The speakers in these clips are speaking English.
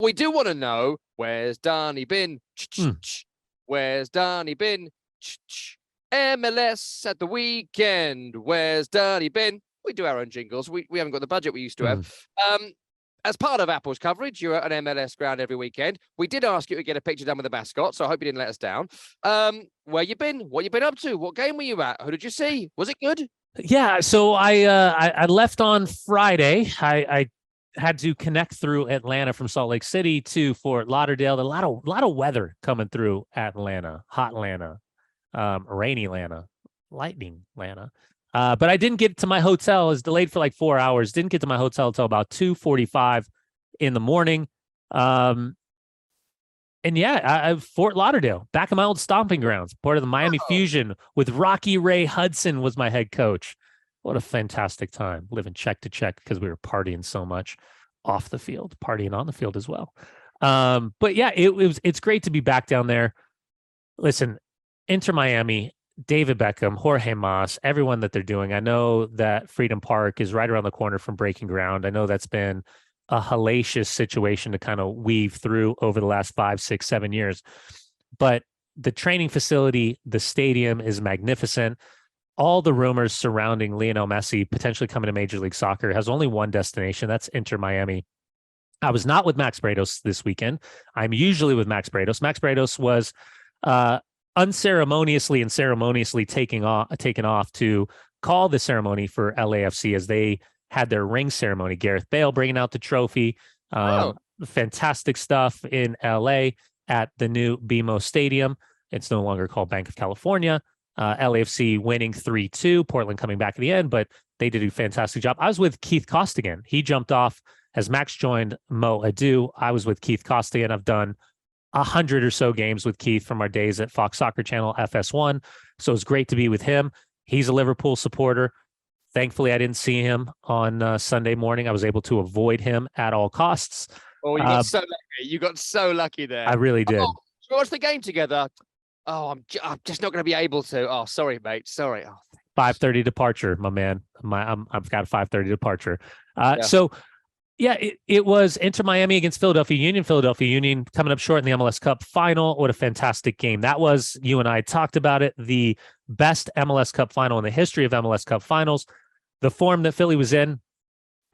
We do want to know, where's Dunny been? Where's Dunny been? MLS at the weekend. Where's Dunny been? We do our own jingles. We haven't got the budget we used to have. As part of Apple's coverage, you're at an MLS ground every weekend. We did ask you to get a picture done with the mascot, so I hope you didn't let us down. Where you been? What you been up to? What game were you at? Who did you see? Was it good? Yeah, so I left on Friday. I had to connect through Atlanta from Salt Lake City to Fort Lauderdale. A lot of weather coming through Atlanta, hot Atlanta, rainy Atlanta, lightning Atlanta. But I didn't get to my hotel. I was delayed for like 4 hours. Didn't get to my hotel until about 2:45 in the morning. And yeah, Fort Lauderdale, back in my old stomping grounds, part of the Miami Fusion with Rocky Ray Hudson was my head coach. What a fantastic time, living check to check because we were partying so much off the field, partying on the field as well. But yeah, it's great to be back down there. Listen, Inter Miami, David Beckham, Jorge Mas, everyone that they're doing. I know that Freedom Park is right around the corner from Breaking Ground. I know that's been a hellacious situation to kind of weave through over the last 5, 6, 7 years. But the training facility, the stadium is magnificent. All the rumors surrounding Lionel Messi potentially coming to Major League Soccer has only one destination. That's Inter Miami. I was not with Max Bretos this weekend. I'm usually with Max Bretos. Max Bretos was unceremoniously and ceremoniously taken off to call the ceremony for LAFC as they had their ring ceremony. Gareth Bale bringing out the trophy. Fantastic stuff in LA at the new BMO Stadium. It's no longer called Bank of California. LAFC winning 3-2, Portland coming back at the end, but they did a fantastic job. I was with Keith Costigan. He jumped off as Max joined Mo Adu. I was with Keith Costigan. I've done 100 or so games with Keith from our days at Fox Soccer Channel FS1. So it's great to be with him. He's a Liverpool supporter. Thankfully, I didn't see him on Sunday morning. I was able to avoid him at all costs. Oh, you got so lucky. You got so lucky there. I really did. Oh, we watched the game together. Oh, I'm just not going to be able to. Oh, sorry, mate. Sorry. Oh, 5:30 departure, my man. I've got a 5:30 departure. So, yeah, it was Inter Miami against Philadelphia Union. Philadelphia Union coming up short in the MLS Cup final. What a fantastic game. That was, you and I talked about it, the best MLS Cup final in the history of MLS Cup finals. The form that Philly was in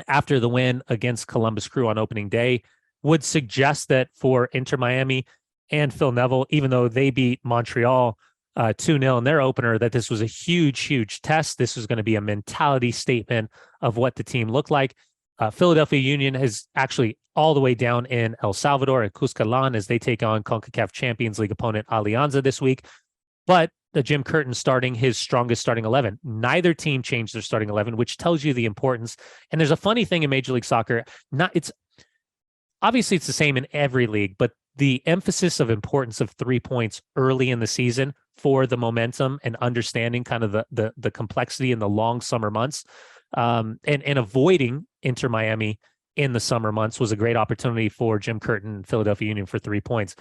after the win against Columbus Crew on opening day would suggest that for Inter Miami and Phil Neville, even though they beat Montreal 2-0 in their opener, that this was a huge, huge test. This was going to be a mentality statement of what the team looked like. Philadelphia Union is actually all the way down in El Salvador at Cuscatlán as they take on CONCACAF Champions League opponent Alianza this week. But the Jim Curtin starting his strongest starting 11. Neither team changed their starting 11, which tells you the importance. And there's a funny thing in Major League Soccer. It's obviously the same in every league, but the emphasis of importance of 3 points early in the season for the momentum and understanding kind of the complexity in the long summer months and avoiding Inter Miami in the summer months was a great opportunity for Jim Curtin and Philadelphia Union for 3 points.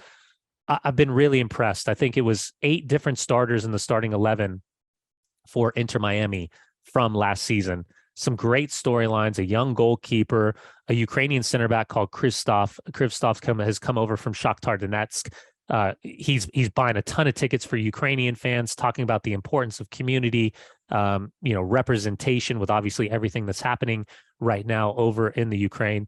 I've been really impressed. I think it was 8 different starters in the starting 11 for Inter Miami from last season. Some great storylines, a young goalkeeper, a Ukrainian center back called Krzysztof. Krzysztof has come over from Shakhtar Donetsk. He's buying a ton of tickets for Ukrainian fans, talking about the importance of community, representation with obviously everything that's happening right now over in the Ukraine.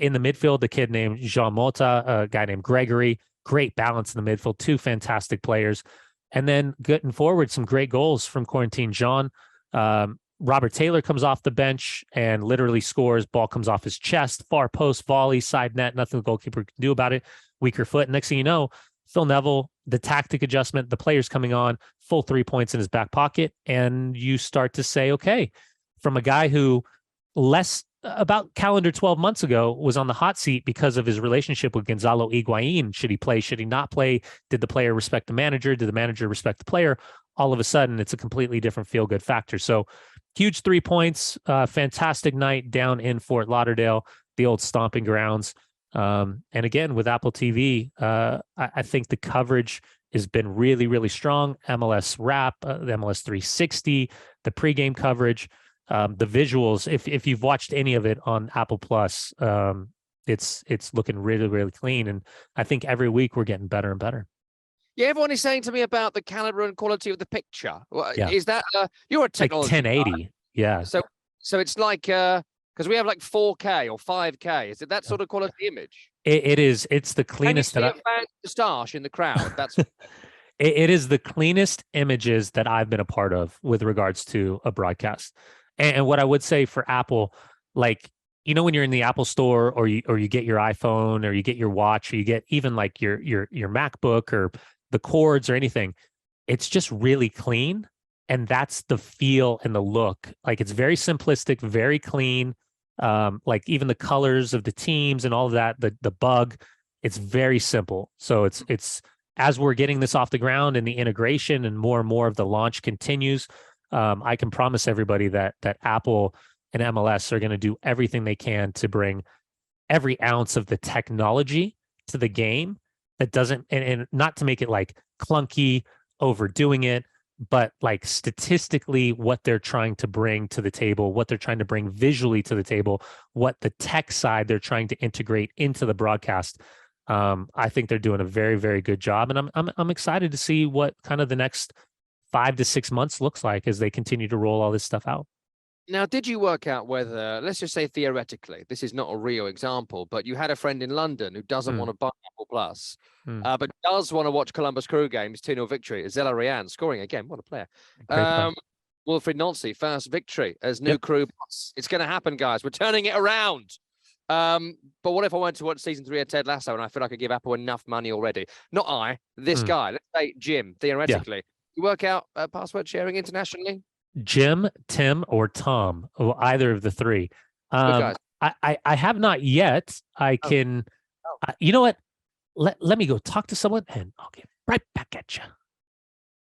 In the midfield, the kid named Jean Mota, a guy named Gregory. Great balance in the midfield, 2 fantastic players. And then getting forward, some great goals from Corentin Jean. Robert Taylor comes off the bench and literally scores. Ball comes off his chest, far post, volley, side net, nothing the goalkeeper can do about it. Weaker foot. Next thing you know, Phil Neville, the tactic adjustment, the players coming on, full 3 points in his back pocket. And you start to say, okay, from a guy who about calendar 12 months ago was on the hot seat because of his relationship with Gonzalo Higuain. Should he play? Should he not play? Did the player respect the manager? Did the manager respect the player? All of a sudden, it's a completely different feel-good factor. So huge 3 points, fantastic night down in Fort Lauderdale, the old stomping grounds. And again, with Apple TV, I think the coverage has been really, really strong. MLS Wrap, the MLS 360, the pregame coverage. The visuals, if you've watched any of it on Apple Plus, It's looking really, really clean. And I think every week we're getting better and better. Yeah, everyone is saying to me about the caliber and quality of the picture. Yeah. Is that you're a Like technology 1080. guy. Yeah. So it's like because we have like 4K or 5K. Is it that sort of quality image? It is. It's the Can you cleanest see that a fan moustache in the crowd? That's it is the cleanest images that I've been a part of with regards to a broadcast. And what I would say for Apple, like, you know, when you're in the Apple store or you get your iPhone or you get your watch or you get even like your MacBook or the cords or anything, it's just really clean. And that's the feel and the look. Like it's very simplistic, very clean. Like even the colors of the teams and all of that, the bug, it's very simple. So it's as we're getting this off the ground and the integration and more of the launch continues, I can promise everybody that Apple and MLS are going to do everything they can to bring every ounce of the technology to the game that doesn't, and not to make it like clunky, overdoing it, but like statistically what they're trying to bring to the table, what they're trying to bring visually to the table, what the tech side they're trying to integrate into the broadcast. I think they're doing a very, very good job, and I'm excited to see what kind of the next 5 to 6 months looks like as they continue to roll all this stuff out. Now, did you work out whether, let's just say theoretically, this is not a real example, but you had a friend in London who doesn't want to buy Apple Plus, but does want to watch Columbus Crew games, 2-0 victory, Zella Rian scoring again, what a player. Wilfried Nancy, first victory as new Crew Plus. It's going to happen, guys. We're turning it around. But what if I went to watch season 3 of Ted Lasso and I feel like I give Apple enough money already? Not I, this guy. Let's say Jim, theoretically. You work out password sharing internationally? Jim, Tim, or Tom, or either of the three. I have not yet. I can, you know what? Let me go talk to someone and I'll get right back at you.